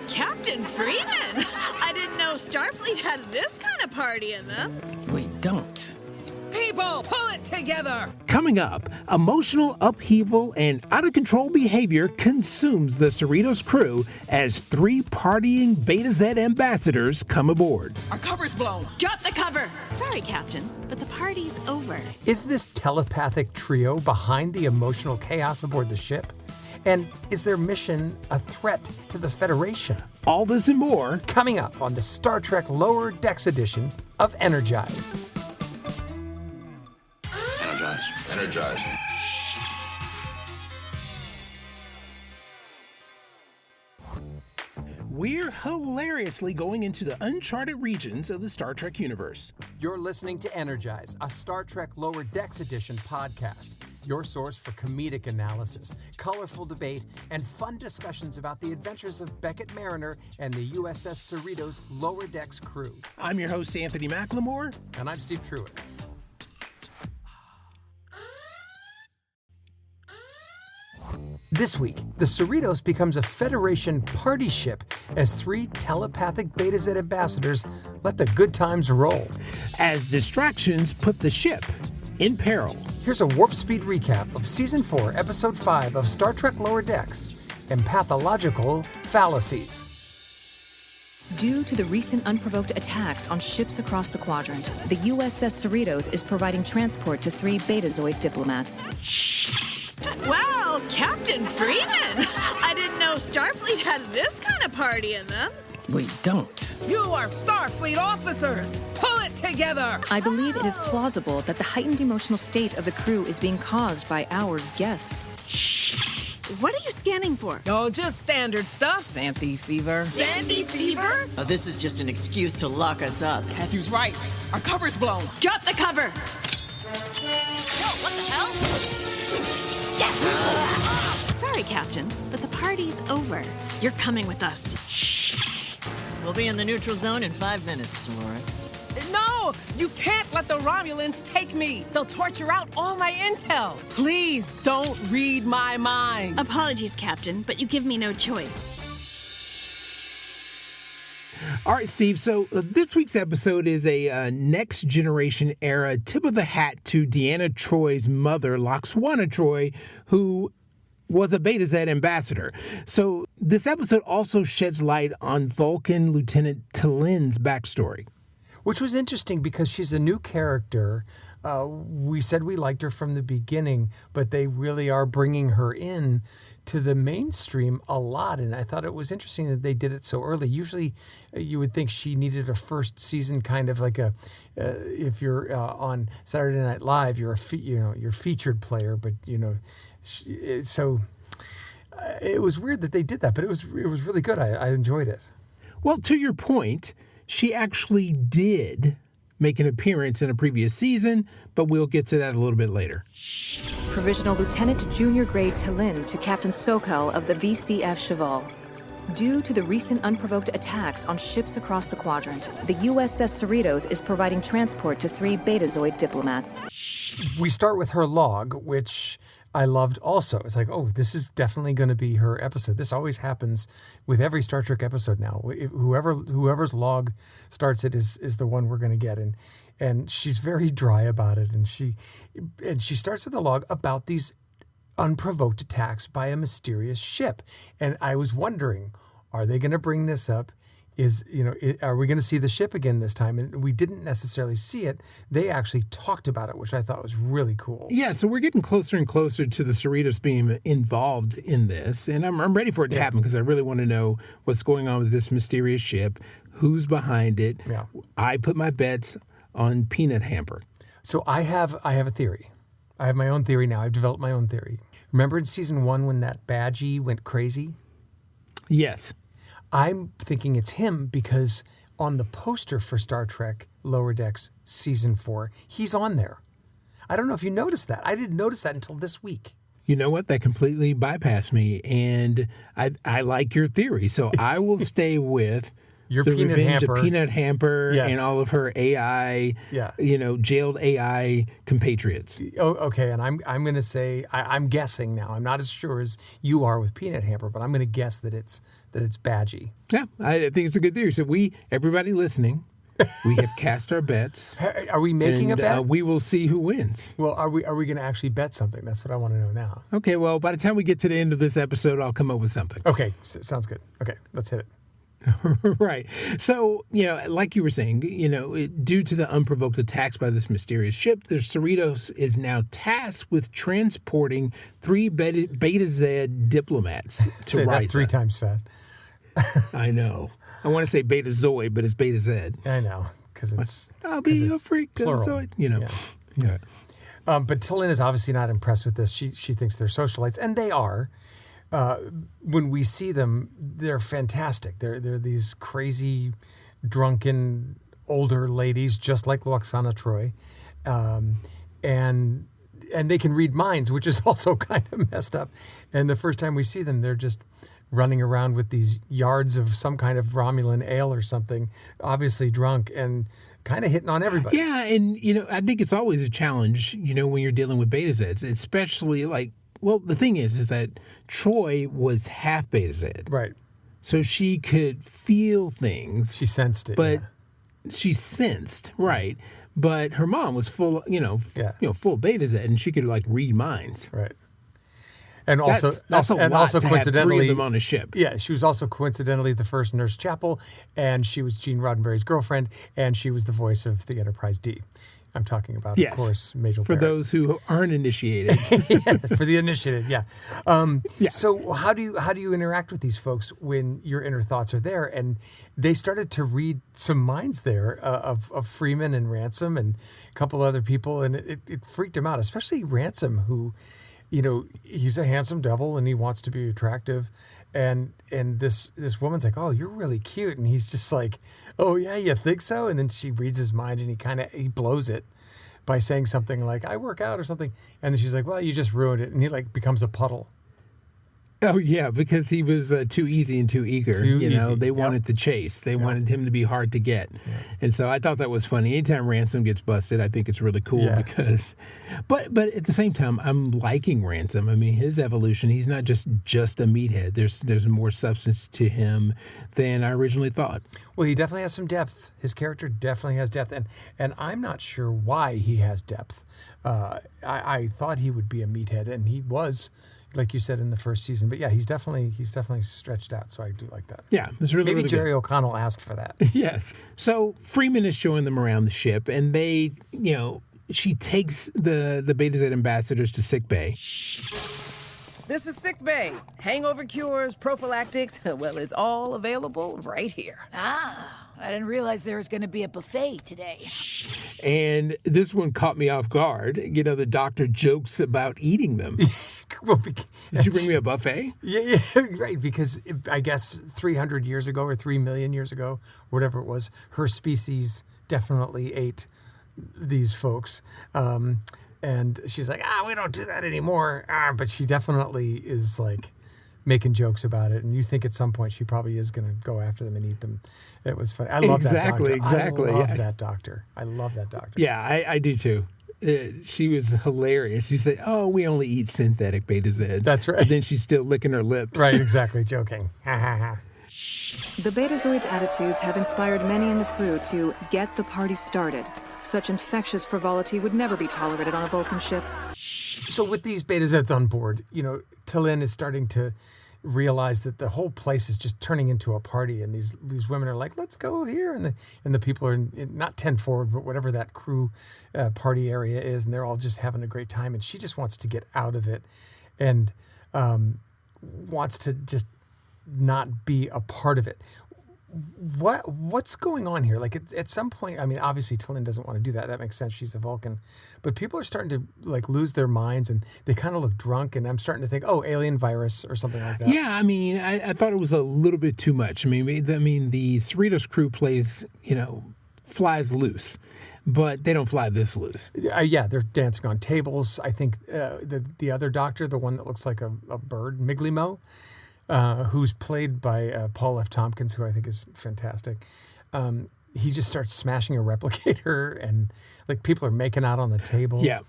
Captain Freeman! I didn't know Starfleet had this kind of party in them. We don't. People, pull it together! Coming up, emotional upheaval and out-of-control behavior consumes the Cerritos crew as 3 partying Betazed ambassadors come aboard. Our cover's blown. Drop the cover! Sorry, Captain, but the party's over. Is this telepathic trio behind the emotional chaos aboard the ship? And is their mission a threat to the Federation? All this and more Coming up on the Star Trek Lower Decks edition of Energize. Energize. We're hilariously going into the uncharted regions of the Star Trek universe. You're listening to Energize, a Star Trek Lower Decks edition podcast. Your source for comedic analysis, colorful debate, and fun discussions about the adventures of Beckett Mariner and the USS Cerritos Lower Decks crew. I'm your host, Anthony McLemore. And I'm Steve Truitt. This week, the Cerritos becomes a Federation party ship as 3 telepathic Betazed ambassadors let the good times roll. As distractions put the ship in peril. Here's a warp speed recap of Season 4, Episode 5 of Star Trek Lower Decks, Empathological Fallacies. Due to the recent unprovoked attacks on ships across the quadrant, the USS Cerritos is providing transport to 3 Betazoid diplomats. Wow, Captain Freeman! I didn't know Starfleet had this kind of party in them. We don't. You are Starfleet officers! Pull it together! I believe it is plausible that the heightened emotional state of the crew is being caused by our guests. What are you scanning for? Oh, just standard stuff. Xanthe fever. Sandy fever? Oh, this is just an excuse to lock us up. Matthew's right. Our cover's blown. Drop the cover! Whoa, what the hell? Sorry, Captain, but the party's over. You're coming with us. We'll be in the neutral zone in 5 minutes, Dolores. No! You can't let the Romulans take me! They'll torture out all my intel! Please don't read my mind! Apologies, Captain, but you give me no choice. All right, Steve, so this week's episode is a Next Generation era tip of the hat to Deanna Troy's mother, Loxwana Troy, who was a Betazed ambassador. So this episode also sheds light on Vulcan Lieutenant T'Lin's backstory. Which was interesting because she's a new character. We said we liked her from the beginning, but they really are bringing her in to the mainstream a lot. And I thought it was interesting that they did it so early. Usually you would think she needed a first season kind of like if you're on Saturday Night Live, you're you're featured player, but so it was weird that they did that, but it was really good. I enjoyed it. Well, to your point, she actually did make an appearance in a previous season, but we'll get to that a little bit later. Provisional Lieutenant Junior Grade T'Lin to Captain Sokal of the VCF Cheval. Due to the recent unprovoked attacks on ships across the quadrant, the USS Cerritos is providing transport to 3 Betazoid diplomats. We start with her log, which I loved also. It's like, oh, this is definitely going to be her episode. This always happens with every Star Trek episode now. Whoever's log starts it is the one we're going to get. And she's very dry about it. And she starts with a log about these unprovoked attacks by a mysterious ship. And I was wondering, are they going to bring this up? Are we going to see the ship again this time? And we didn't necessarily see it. They actually talked about it, which I thought was really cool. Yeah, so we're getting closer and closer to the Cerritos being involved in this. And I'm ready for it to happen because I really want to know what's going on with this mysterious ship, who's behind it. Yeah. I put my bets on Peanut Hamper. So I have a theory. I have my own theory now. I've developed my own theory. Remember in season 1 when that Badgie went crazy? Yes. I'm thinking it's him because on the poster for Star Trek Lower Decks Season 4, he's on there. I don't know if you noticed that. I didn't notice that until this week. You know what? That completely bypassed me, and I like your theory. So I will stay with Your the peanut revenge hamper. of Peanut Hamper Yes. and all of her AI, Yeah. jailed AI compatriots. Oh, okay, and I'm going to say I'm guessing now. I'm not as sure as you are with Peanut Hamper, but I'm going to guess that it's Badgie. Yeah, I think it's a good theory. So everybody listening, we have cast our bets. Are we making a bet? We will see who wins. Well, are we going to actually bet something? That's what I want to know now. Okay, well, by the time we get to the end of this episode, I'll come up with something. Okay, sounds good. Okay, let's hit it. Right. So, like you were saying, due to the unprovoked attacks by this mysterious ship, the Cerritos is now tasked with transporting 3 Betazed diplomats to Say that Risa. 3 times fast. I know. I want to say Betazoid, but it's Betazed. I know, because it's I'll be a freakazoid. Yeah. But Tillin is obviously not impressed with this. She thinks they're socialites, and they are. When we see them, they're fantastic. They're these crazy, drunken older ladies, just like Lwaxana Troi, and they can read minds, which is also kind of messed up. And the first time we see them, they're just running around with these yards of some kind of Romulan ale or something, obviously drunk and kind of hitting on everybody. Yeah, and I think it's always a challenge, when you're dealing with Betazeds, especially like. Well, the thing is that Troi was half Betazed. Right. So she could feel things. She sensed it. But she sensed, right. But her mom was full, full Betazed, and she could like read minds. Right. And also, that's a lot also to coincidentally, have 3 of them on a ship. Yeah, she was also coincidentally the first Nurse Chapel, and she was Gene Roddenberry's girlfriend, and she was the voice of the Enterprise D. I'm talking about, yes. Of course, Majel For Barrett. those who aren't initiated. For the initiated, yeah. So how do you interact with these folks when your inner thoughts are there? And they started to read some minds there of Freeman and Ransom and a couple other people, and it freaked him out, especially Ransom, who, he's a handsome devil and he wants to be attractive. And this woman's like, oh, you're really cute. And he's just like, oh, yeah, you think so? And then she reads his mind and he blows it by saying something like, I work out or something. And then she's like, well, you just ruined it. And he like becomes a puddle. Oh, yeah, because he was too easy and too eager. They wanted the chase. They wanted him to be hard to get. Yeah. And so I thought that was funny. Anytime Ransom gets busted, I think it's really cool because... But at the same time, I'm liking Ransom. I mean, his evolution, he's not just a meathead. There's more substance to him than I originally thought. Well, he definitely has some depth. His character definitely has depth. And I'm not sure why he has depth. I thought he would be a meathead, and he was... like you said in the first season, but yeah, he's definitely stretched out. So I do like that. Yeah, it's really maybe really Jerry good. O'Connell asked for that. Yes. So Freeman is showing them around the ship, and they, she takes the Betazed ambassadors to sick bay. This is sick bay. Hangover cures, prophylactics. Well, it's all available right here. I didn't realize there was going to be a buffet today. And this one caught me off guard. The doctor jokes about eating them. Did you bring me a buffet? Yeah, right. Because I guess 300 years ago or 3 million years ago, whatever it was, her species definitely ate these folks. And she's like, we don't do that anymore. But she definitely is like making jokes about it. And you think at some point she probably is going to go after them and eat them. It was funny. I love that doctor. Exactly. I love that doctor. I love that doctor. Yeah, I do too. She was hilarious. She said, we only eat synthetic Betazeds. That's right. And then she's still licking her lips. Right, exactly. Joking. The Betazoids' attitudes have inspired many in the crew to get the party started. Such infectious frivolity would never be tolerated on a Vulcan ship. So with these Betazeds on board, Tillin is starting to realize that the whole place is just turning into a party, and these women are like, let's go here, and the people are not 10 forward, but whatever that crew party area is, and they're all just having a great time, and she just wants to get out of it and wants to just not be a part of it. What's going on here? Like at some point, I mean, obviously Tillin doesn't want to do that. That makes sense. She's a Vulcan, but people are starting to like lose their minds, and they kind of look drunk. And I'm starting to think, alien virus or something like that. Yeah, I mean, I thought it was a little bit too much. I mean, the Cerritos crew plays, flies loose, but they don't fly this loose. Yeah, they're dancing on tables. I think the other doctor, the one that looks like a bird, McLemore. who's played by Paul F. Tompkins, who I think is fantastic. He just starts smashing a replicator, and like people are making out on the table. Yeah.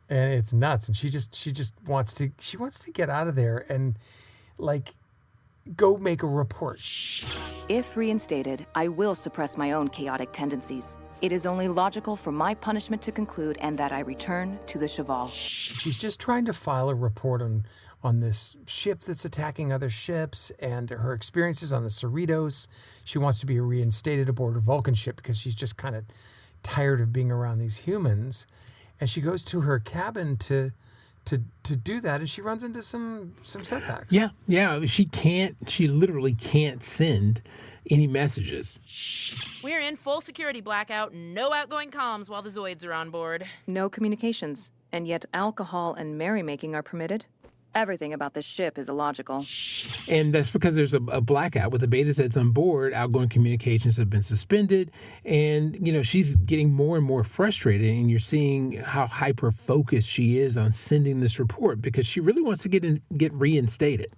And it's nuts. And she just wants to get out of there and like go make a report. If reinstated, I will suppress my own chaotic tendencies. It is only logical for my punishment to conclude and that I return to the Cheval. She's just trying to file a report on this ship that's attacking other ships and her experiences on the Cerritos. She wants to be reinstated aboard a Vulcan ship because she's just kind of tired of being around these humans. And she goes to her cabin to do that, and she runs into some setbacks. Yeah. She literally can't send any messages. We're in full security blackout, no outgoing comms while the Zoids are on board. No communications, and yet alcohol and merrymaking are permitted. Everything about this ship is illogical. And that's because there's a blackout with the Betazeds on board. Outgoing communications have been suspended. And, she's getting more and more frustrated. And you're seeing how hyper-focused she is on sending this report because she really wants to get reinstated.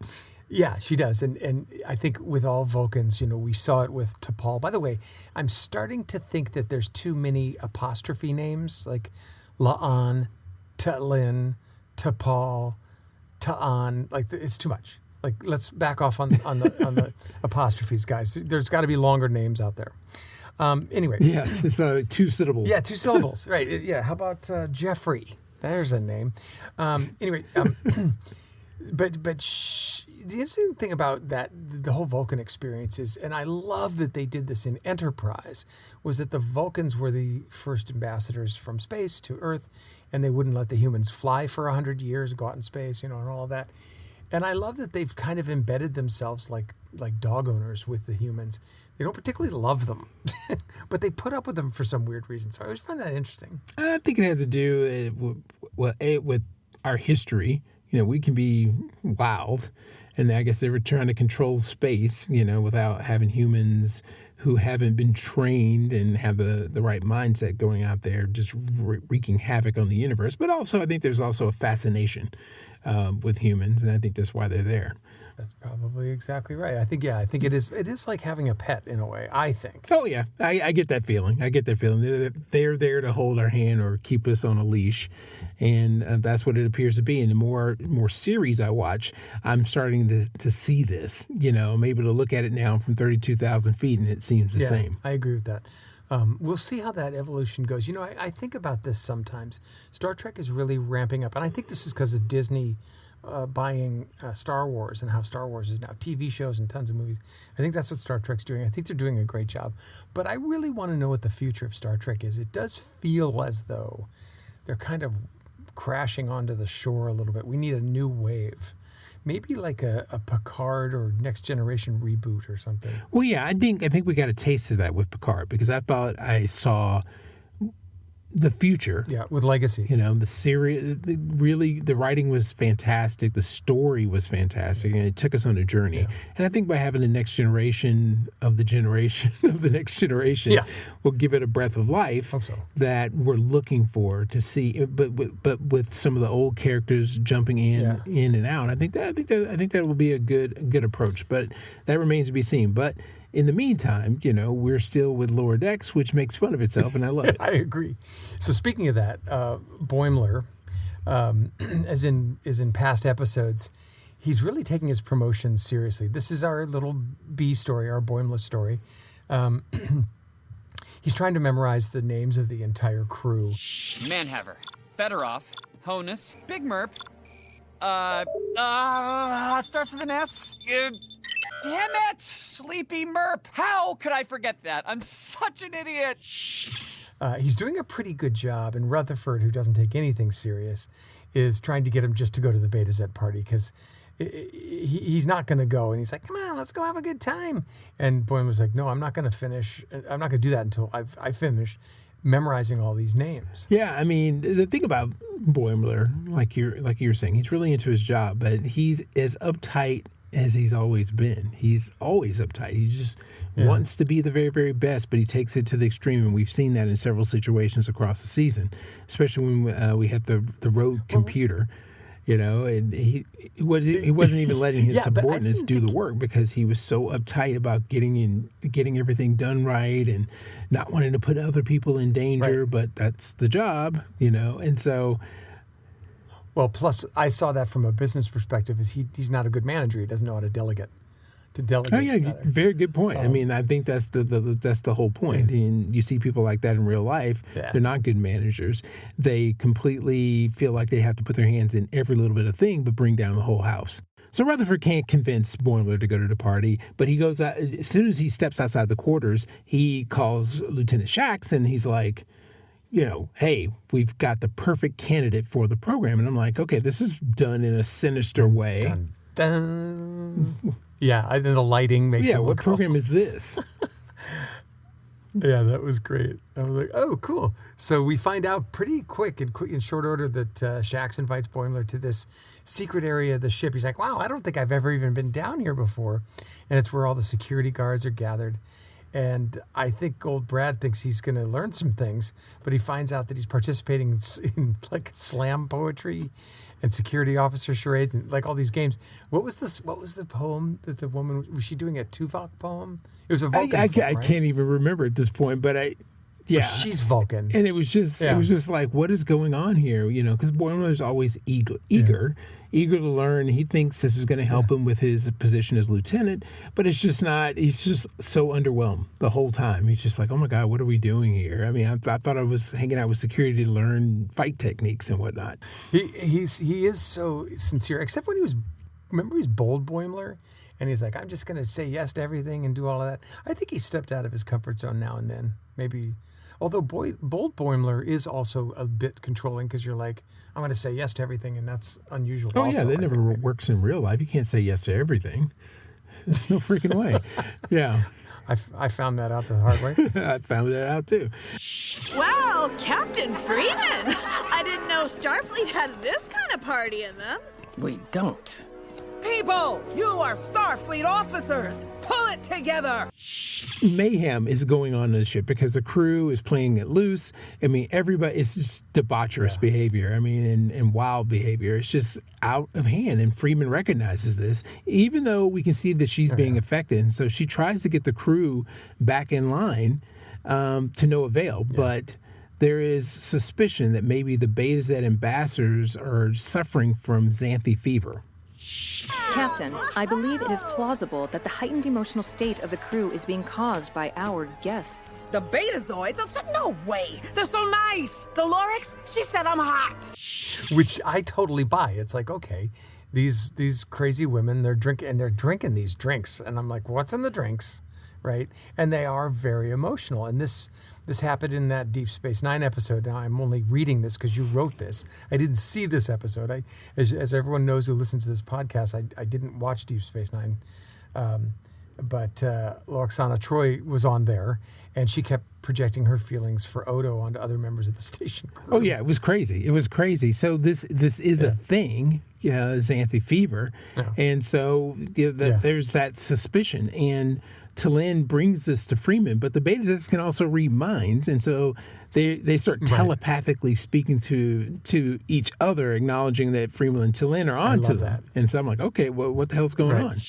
Yeah, she does. And I think with all Vulcans, we saw it with T'Pol. By the way, I'm starting to think that there's too many apostrophe names, like La'an, T'Lin, T'Pol, Ta'an. Like, it's too much. Like, let's back off on the apostrophes, guys. There's got to be longer names out there. Anyway. Yes, it's 2 syllables. Yeah, 2 syllables. Right. Yeah, how about Jeffrey? There's a name. Anyway, but the interesting thing about that, the whole Vulcan experience is, and I love that they did this in Enterprise, was that the Vulcans were the first ambassadors from space to Earth, and they wouldn't let the humans fly for 100 years, go out in space, and all of that. And I love that they've kind of embedded themselves like dog owners with the humans. They don't particularly love them, but they put up with them for some weird reason. So I always find that interesting. I think it has to do with our history. We can be wild. And I guess they were trying to control space, without having humans who haven't been trained and have the right mindset going out there, just wreaking havoc on the universe. But also, I think there's also a fascination with humans, and I think that's why they're there. That's probably exactly right. I think it is like having a pet in a way, I think. Oh, yeah. I get that feeling. They're there to hold our hand or keep us on a leash. And that's what it appears to be. And the more series I watch, I'm starting to see this. I'm able to look at it now from 32,000 feet, and it seems the same. I agree with that. We'll see how that evolution goes. I think about this sometimes. Star Trek is really ramping up. And I think this is because of Disney buying Star Wars and how Star Wars is now TV shows and tons of movies. I think that's what Star Trek's doing. I think they're doing a great job. But I really want to know what the future of Star Trek is. It does feel as though they're kind of crashing onto the shore a little bit. We need a new wave. Maybe like a Picard or Next Generation reboot or something. Well, yeah, I think we got a taste of that with Picard because I thought I saw the future. Yeah, with Legacy. The series, the writing was fantastic. The story was fantastic, and it took us on a journey. Yeah. And I think by having the next generation of the generation of the next generation, will give it a breath of life that we're looking for to see. But with some of the old characters jumping in and out, I think that will be a good approach. But that remains to be seen. But in the meantime, we're still with Lower Decks, which makes fun of itself, and I love it. I agree. So speaking of that, Boimler, as in past episodes, he's really taking his promotion seriously. This is our little B story, our Boimler story. He's trying to memorize the names of the entire crew. Manhaver, Fedorov, Honus, Big Merp, starts with an S. Damn it! Sleepy Merp! How could I forget that? I'm such an idiot! He's doing a pretty good job, and Rutherford, who doesn't take anything serious, is trying to get him just to go to the Betazed party because he's not going to go. And he's like, come on, let's go have a good time. And Boimler's like, no, I'm not going to finish. I'm not going to do that until I finish memorizing all these names. Yeah, I mean, the thing about Boimler, like you're saying, he's really into his job, but he's as uptight as he's always been. He's always uptight. He just wants to be the very, very best, but he takes it to the extreme, and we've seen that in several situations across the season, especially when we had the rogue computer. And he wasn't even letting his Yeah, but I subordinates do the work because he was so uptight about getting everything done right and not wanting to put other people in danger. Right. But that's the job, and so. Well, plus I saw that from a business perspective. Is he's not a good manager. He doesn't know how to delegate. Oh yeah, very good point. I mean, I think that's the whole point. And you see people like that in real life. Yeah. They're not good managers. They completely feel like they have to put their hands in every little bit of thing, but bring down the whole house. So Rutherford can't convince Boimler to go to the party, but he goes out, as soon as he steps outside the quarters, he calls Lieutenant Shax and he's like, hey, we've got the perfect candidate for the program. And I'm like, okay, this is done in a sinister way. Dun, dun. Yeah, and then the lighting makes it look what program is this? Yeah, that was great. I was like, oh, cool. So we find out pretty quick in short order that Shax invites Boimler to this secret area of the ship. He's like, wow, I don't think I've ever even been down here before. And it's where all the security guards are gathered. And I think old Brad thinks he's going to learn some things, but he finds out that he's participating in like slam poetry and security officer charades and like all these games. What was the poem that the woman was she doing? A Tuvok poem? It was a Vulcan. I poem, right? can't even remember at this point, but Well, she's Vulcan, and it was just like, what is going on here? Because Boimler's always eager to learn. He thinks this is going to help him with his position as lieutenant, but it's just not. He's just so underwhelmed the whole time. He's just like, oh my God, what are we doing here? I mean, I thought I was hanging out with security to learn fight techniques and whatnot. He is so sincere, except when remember he's bold Boimler, and he's like, I'm just going to say yes to everything and do all of that. I think he stepped out of his comfort zone now and then, maybe. Although bold Boimler is also a bit controlling because you're like, I'm going to say yes to everything, and that's unusual. Oh, also, yeah, that never works in real life. You can't say yes to everything. There's no freaking way. Yeah. I found that out the hard way. I found that out, too. Wow, Captain Freeman! I didn't know Starfleet had this kind of party in them. We don't. People, you are Starfleet officers. Pull it together. Mayhem is going on in the ship because the crew is playing it loose. I mean, everybody, it's just debaucherous behavior. I mean, and wild behavior. It's just out of hand. And Freeman recognizes this, even though we can see that she's being affected. And so she tries to get the crew back in line to no avail. Yeah. But there is suspicion that maybe the Betazed ambassadors are suffering from xanthi fever. Captain, I believe it is plausible that the heightened emotional state of the crew is being caused by our guests. The Betazoids? No way. They're so nice. Dolores, she said I'm hot. Which I totally buy. It's like, okay, these crazy women, they're drinking these drinks. And I'm like, what's in the drinks? Right? And they are very emotional. And this happened in that Deep Space Nine episode. Now, I'm only reading this because you wrote this. I didn't see this episode. As everyone knows who listens to this podcast, I didn't watch Deep Space Nine. But Loxana Troi was on there, and she kept projecting her feelings for Odo onto other members of the station crew. Oh, yeah, it was crazy. So this is a thing, xanthi fever. Yeah. And so there's that suspicion. And T'Lyn brings this to Freeman, but the Betazoids can also read minds, and so they start telepathically speaking to each other, acknowledging that Freeman and T'Lyn are onto that. And so I'm like, okay, well, what the hell's going on?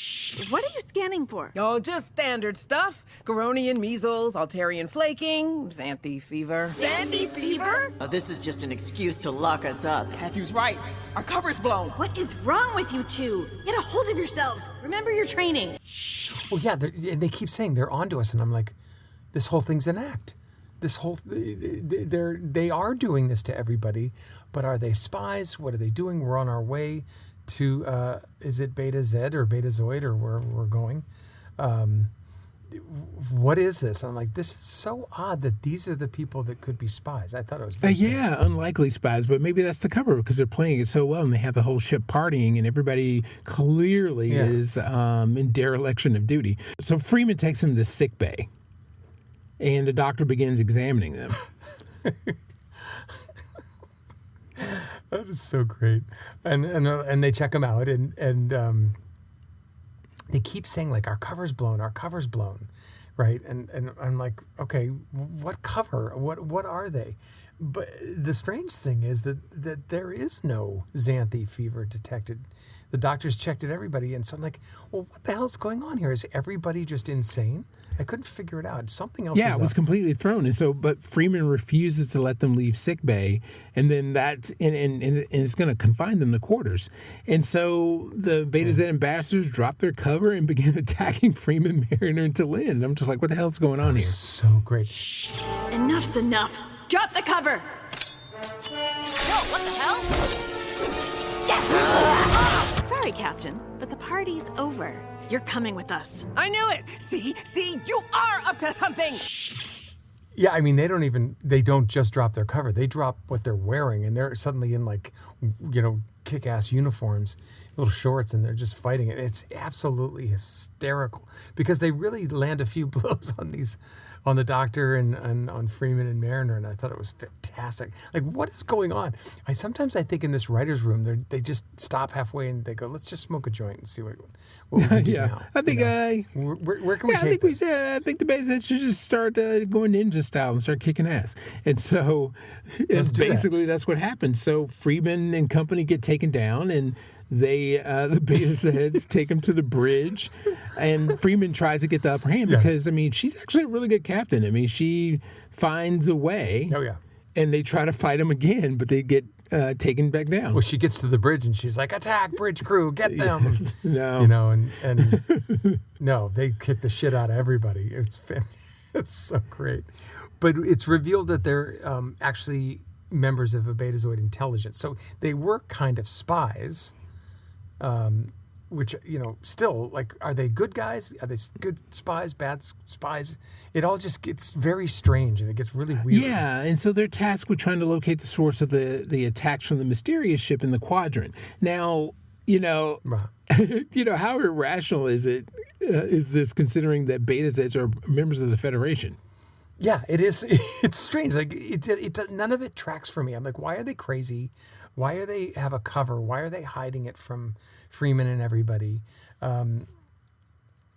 What are you scanning for? Oh, just standard stuff. Garonian measles, Altarian flaking, xanthi fever. Xanthi fever? Oh, this is just an excuse to lock us up. Matthew's right. Our cover's blown. What is wrong with you two? Get a hold of yourselves. Remember your training. Well, yeah, and they keep saying they're onto us, and I'm like, this whole thing's an act. They are doing this to everybody, but are they spies? What are they doing? We're on our way to, is it Betazed or Betazoid or wherever we're going? What is this? I'm like, this is so odd that these are the people that could be spies. I thought it was very strange. Unlikely spies, but maybe that's to cover because they're playing it so well and they have the whole ship partying and everybody clearly is in dereliction of duty. So Freeman takes them to sick bay and the doctor begins examining them. That is so great. And they check them out and they keep saying, like, our cover's blown, right? And I'm like, okay, what cover? What are they? But the strange thing is that there is no xanthe fever detected. The doctors checked at everybody, and so I'm like, well, what the hell's going on here? Is everybody just insane? I couldn't figure it out. Something else. Yeah, it was completely thrown, and so but Freeman refuses to let them leave sick bay, and then that and it's going to confine them to quarters, and so the Betazed ambassadors drop their cover and begin attacking Freeman, Mariner, and Talin. And I'm just like, what the hell's going on here? So great. Enough's enough. Drop the cover. Whoa, what the hell? Sorry, Captain, but the party's over. You're coming with us. I knew it. See, you are up to something. Yeah, I mean, they don't just drop their cover. They drop what they're wearing, and they're suddenly in kick-ass uniforms, little shorts, and they're just fighting it. It's absolutely hysterical because they really land a few blows on the Doctor and on Freeman and Mariner, and I thought it was fantastic. Like, what is going on? Sometimes I think in this writer's room, they just stop halfway and they go, let's just smoke a joint and see what we can do now. I think where can we take this? I think the Betazed should just start going ninja style and start kicking ass. And so that's what happens. So Freeman and company get taken down, and the Betazeds take him to the bridge, and Freeman tries to get the upper hand because, I mean, she's actually a really good captain. I mean, she finds a way. Oh, yeah. And they try to fight him again, but they get taken back down. Well, she gets to the bridge and she's like, "Attack, bridge crew, get them!" No, and no, they kick the shit out of everybody. It's so great, but it's revealed that they're actually members of a Betazoid intelligence. So they were kind of spies. Which, still, like, are they good guys? Are they good spies, bad spies? It all just gets very strange, and it gets really weird. Yeah, and so they're tasked with trying to locate the source of the attacks from the mysterious ship in the quadrant. Now, how irrational is this, considering that Betazeds are members of the Federation? Yeah, it is. It's strange. Like, none of it tracks for me. I'm like, why are they crazy? Why are they have a cover? Why are they hiding it from Freeman and everybody?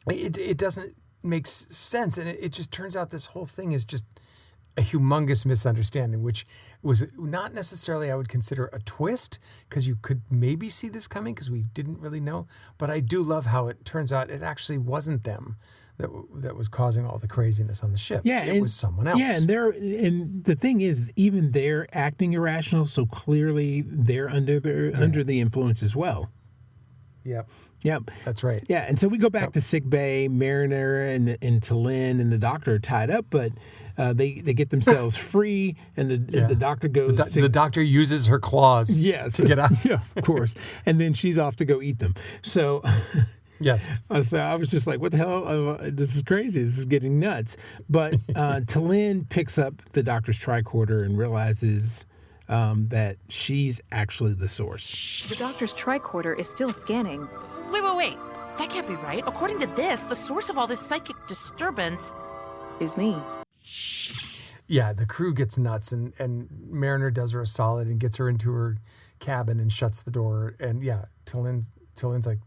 It doesn't make sense, and it just turns out this whole thing is just a humongous misunderstanding, which was not necessarily I would consider a twist, because you could maybe see this coming because we didn't really know. But I do love how it turns out it actually wasn't them that was causing all the craziness on the ship. Yeah, it was someone else. Yeah, and the thing is, even they're acting irrational, so clearly they're under the influence as well. Yep. That's right. Yeah, and so we go back to sick bay. Mariner and Talin and the Doctor are tied up, but they get themselves free, and the Doctor goes. The Doctor uses her claws to get out. Yeah, of course. And then she's off to go eat them. So. Yes. So I was just like, what the hell? This is crazy. This is getting nuts. But Talin picks up the Doctor's tricorder and realizes that she's actually the source. The Doctor's tricorder is still scanning. Wait. That can't be right. According to this, the source of all this psychic disturbance is me. Yeah, the crew gets nuts, and Mariner does her a solid and gets her into her cabin and shuts the door. And yeah, Talin's like,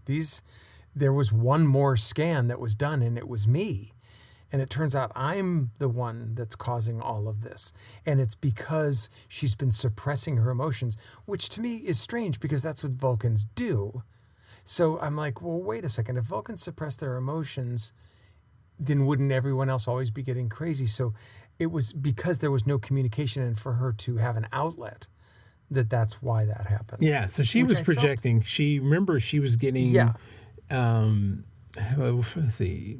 there was one more scan that was done, and it was me. And it turns out I'm the one that's causing all of this. And it's because she's been suppressing her emotions, which to me is strange because that's what Vulcans do. So I'm like, well, wait a second. If Vulcans suppress their emotions, then wouldn't everyone else always be getting crazy? So it was because there was no communication, and for her to have an outlet, that's why that happened. Yeah, so she was projecting. She was getting... Yeah. Let's see.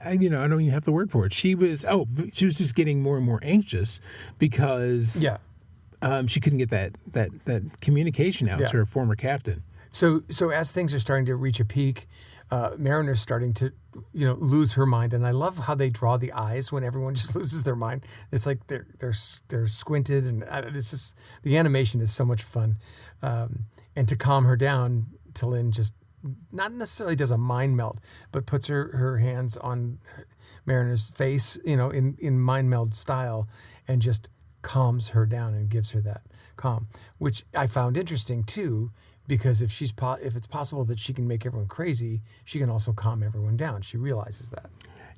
I don't even have the word for it. She was just getting more and more anxious because she couldn't get that communication out to her former captain. So as things are starting to reach a peak, Mariner's starting to lose her mind, and I love how they draw the eyes when everyone just loses their mind. It's like they're squinted, and it's just, the animation is so much fun. And to calm her down, Talin just not necessarily does a mind melt, but puts her hands on Mariner's face, in mind meld style, and just calms her down and gives her that calm, which I found interesting too, because if it's possible that she can make everyone crazy, she can also calm everyone down. She realizes that.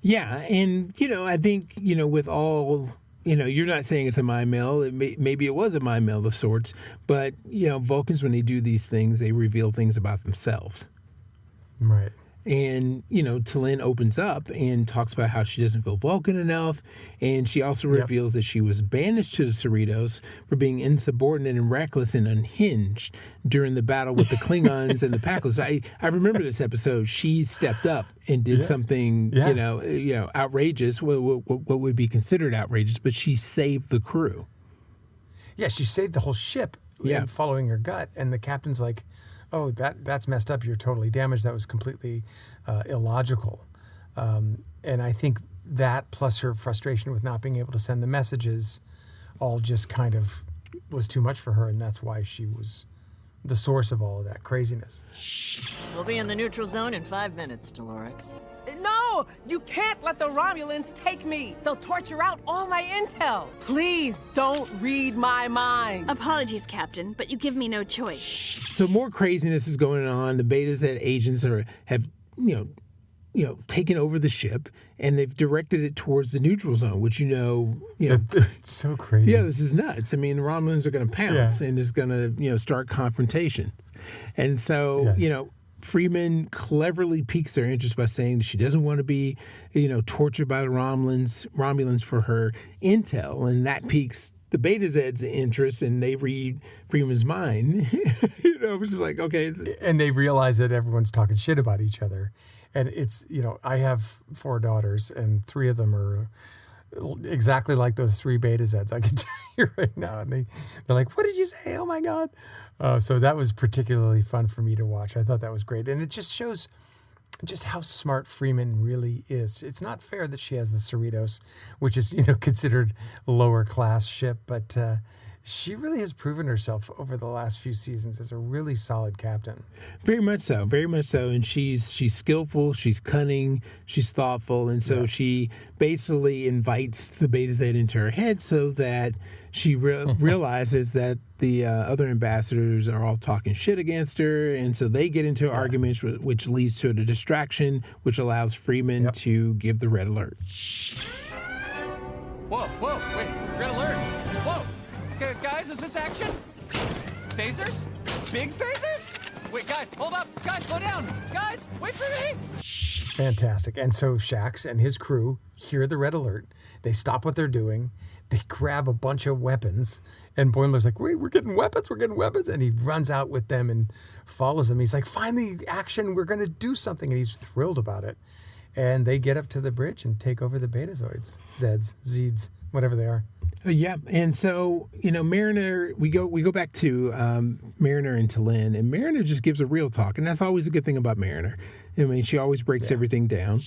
Yeah, and I think with all you're not saying it's a mind meld. Maybe it was a mind meld of sorts, but Vulcans, when they do these things, they reveal things about themselves. Right. And, T'Lyn opens up and talks about how she doesn't feel Vulcan enough. And she also reveals that she was banished to the Cerritos for being insubordinate and reckless and unhinged during the battle with the Klingons and the Packles. I remember this episode. She stepped up and did something, outrageous, what would be considered outrageous, but she saved the crew. Yeah, she saved the whole ship following her gut. And the captain's like, oh, that's messed up. You're totally damaged. That was completely illogical. And I think that plus her frustration with not being able to send the messages all just kind of was too much for her. And that's why she was the source of all of that craziness. We'll be in the neutral zone in 5 minutes, Dolores. No! You can't let the Romulans take me! They'll torture out all my intel! Please don't read my mind! Apologies, Captain, but you give me no choice. So more craziness is going on. The Betazed agents have taken over the ship, and they've directed it towards the neutral zone, which it's so crazy. Yeah, this is nuts. I mean, the Romulans are going to pounce and is going to start confrontation, and so Freeman cleverly piques their interest by saying she doesn't want to be, tortured by the Romulans for her intel, and that piques the Betazed's interest, and they read Freeman's mind. Which is like, okay. And they realize that everyone's talking shit about each other. And it's, I have 4 daughters, and 3 of them are exactly like those 3 Betazeds. I can tell you right now. And they're like, what did you say? Oh, my God. So that was particularly fun for me to watch. I thought that was great. And it just shows just how smart Freeman really is. It's not fair that she has the Cerritos, which is, considered a lower class ship, but she really has proven herself over the last few seasons as a really solid captain. Very much so. And she's skillful, she's cunning, she's thoughtful, and so she basically invites the Betazed into her head so that she realizes that the other ambassadors are all talking shit against her, and so they get into arguments, which leads to a distraction, which allows Freeman to give the red alert. Whoa, wait, red alert. Whoa. Guys, is this action? Phasers? Big phasers? Wait, guys, hold up. Guys, slow down. Guys, wait for me. Fantastic. And so Shax and his crew hear the red alert. They stop what they're doing. They grab a bunch of weapons. And Boimler's like, wait, we're getting weapons. And he runs out with them and follows them. He's like, finally, action. We're going to do something. And he's thrilled about it. And they get up to the bridge and take over the Betazoids. Zeds, whatever they are. Yeah, and so Mariner, we go back to Mariner and T'Lyn, and Mariner just gives a real talk, and that's always a good thing about Mariner. I mean, she always breaks everything down.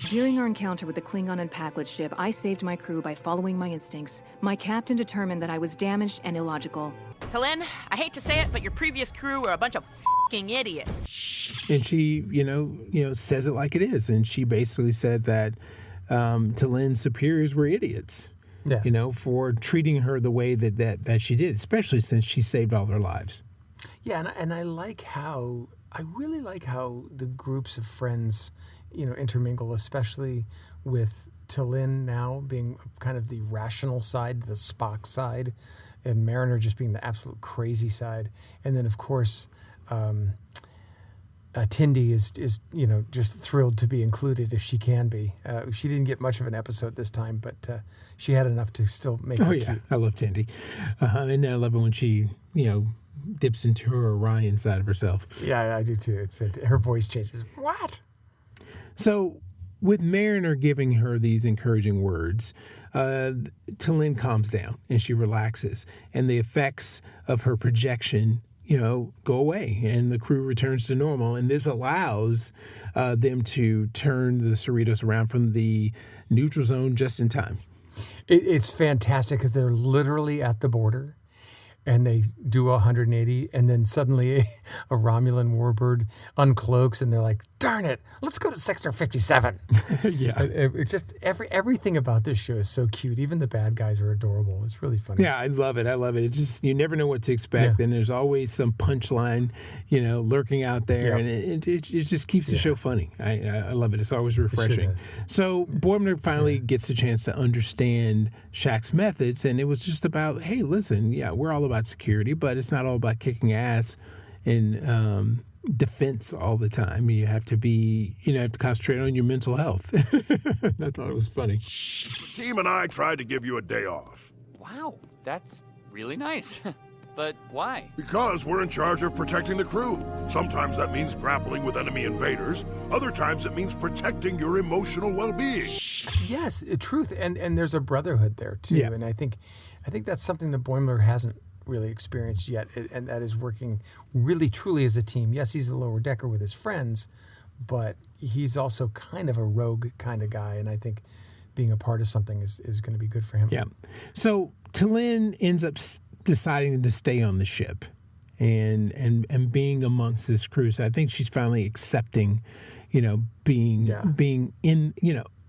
During our encounter with the Klingon and Packlet ship, I saved my crew by following my instincts. My captain determined that I was damaged and illogical. T'Lyn, I hate to say it, but your previous crew were a bunch of fucking idiots. And she, says it like it is, and she basically said that T'Lyn's superiors were idiots. Yeah. For treating her the way that she did, especially since she saved all their lives. Yeah, and I really like how the groups of friends, intermingle, especially with T'Lyn now being kind of the rational side, the Spock side, and Mariner just being the absolute crazy side. And then, of course, Tindy is just thrilled to be included if she can be. She didn't get much of an episode this time, but she had enough to still make her cute. I love Tindy. And I love it when she, dips into her Orion side of herself. Yeah, I do too. It's fantastic. Her voice changes. What? So with Mariner giving her these encouraging words, T'Lyn calms down and she relaxes. And the effects of her projection go away, and the crew returns to normal. And this allows them to turn the Cerritos around from the neutral zone just in time. It's fantastic because they're literally at the border. and they do 180, and then suddenly a Romulan warbird uncloaks, and they're like, darn it, let's go to Sector 57. Yeah. It's just everything about this show is so cute. Even the bad guys are adorable. It's really funny. Yeah, I love it. It's just, you never know what to expect, and there's always some punchline, lurking out there, and it just keeps the show funny. I love it. It's always refreshing. It sure So Boimler finally gets a chance to understand Shaq's methods, and it was just about, hey, listen, we're all about security, but it's not all about kicking ass in defense all the time. You have to concentrate on your mental health. I thought it was funny. The team and I tried to give you a day off. Wow, that's really nice. But why? Because we're in charge of protecting the crew. Sometimes that means grappling with enemy invaders. Other times it means protecting your emotional well-being. Yes, truth, and there's a brotherhood there too. Yeah. And I think that's something that Boimler hasn't really experienced yet, and that is working really truly as a team. Yes, he's a lower decker with his friends, but he's also kind of a rogue kind of guy, and I think being a part of something is going to be good for him. Yeah. So T'Lyn ends up deciding to stay on the ship and being amongst this crew. So I think she's finally accepting, being in,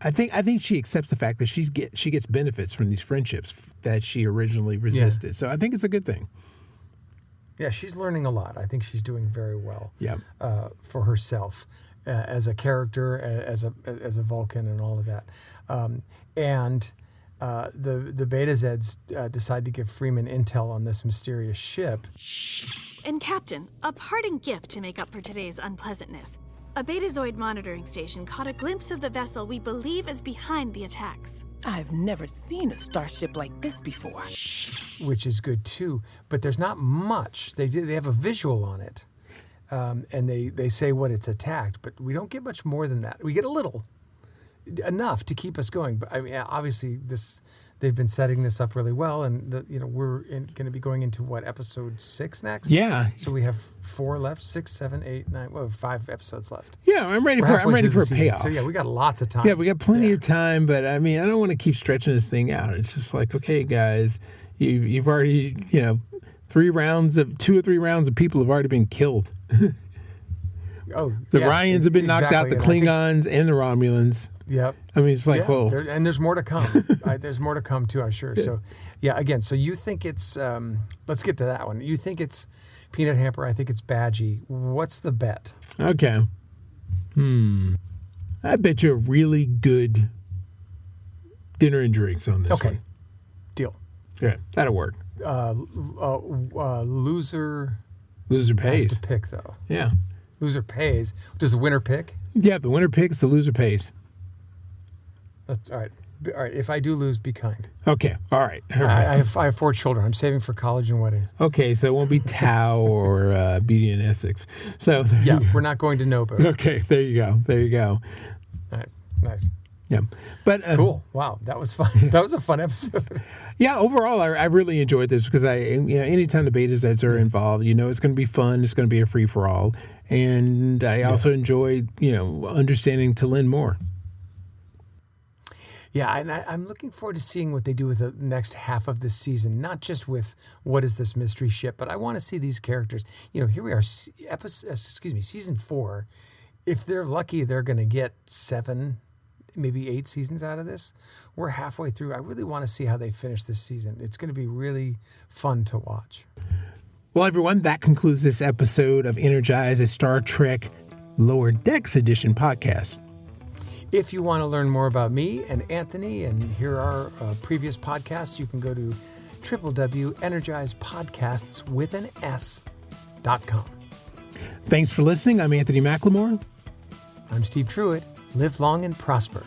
I think she accepts the fact that she gets benefits from these friendships that she originally resisted. Yeah. So I think it's a good thing. Yeah, she's learning a lot. I think she's doing very well. Yeah. For herself as a character, as a Vulcan, and all of that. The Betazeds decide to give Freeman intel on this mysterious ship. And Captain, a parting gift to make up for today's unpleasantness. A Betazoid monitoring station caught a glimpse of the vessel we believe is behind the attacks. I've never seen a starship like this before. Which is good too, but there's not much. They have a visual on it, and they say what it's attacked, but we don't get much more than that. We get a little, enough to keep us going. But I mean, obviously they've been setting this up really well, and we're going to be going into episode 6 next. Yeah. So we have 4 left, 6, 7, 8, 9. Well, 5 episodes left. Yeah, I'm ready for a payoff. So yeah, we got lots of time. Yeah, we got plenty of time, but I mean, I don't want to keep stretching this thing out. It's just like, okay, guys, you've already 2 or 3 rounds of people have already been killed. The Ryans have been knocked out, the Klingons and the Romulans. Yep. I mean, it's like, whoa. And there's more to come. There's more to come too, I'm sure. So, yeah, again, so you think it's, let's get to that one. You think it's Peanut Hamper. I think it's Badgie. What's the bet? Okay. I bet you a really good dinner and drinks on this one. Okay. Deal. Yeah, that'll work. Loser pays. Has to pick, though. Yeah. Loser pays. Does the winner pick? Yeah, the winner picks, the loser pays. That's all right. All right. If I do lose, be kind. Okay. All right. I have 4 children. I'm saving for college and weddings. Okay, so it won't be Tau or Beauty and Essex. So we're not going to Nobu. Okay, there you go. All right. Nice. Yeah. But cool. Wow, that was fun. That was a fun episode. Yeah, overall, I really enjoyed this because anytime the Betazeds are involved, it's going to be fun. It's going to be a free for all, and I also enjoyed understanding T'Lyn more. Yeah, and I'm looking forward to seeing what they do with the next half of this season. Not just with what is this mystery ship, but I want to see these characters. Here we are, season 4. If they're lucky, they're going to get 7, maybe 8 seasons out of this. We're halfway through. I really want to see how they finish this season. It's going to be really fun to watch. Well, everyone, that concludes this episode of Energize, a Star Trek Lower Decks edition podcast. If you want to learn more about me and Anthony and hear our previous podcasts, you can go to www.energizepodcasts.com. Thanks for listening. I'm Anthony McLemore. I'm Steve Truitt. Live long and prosper.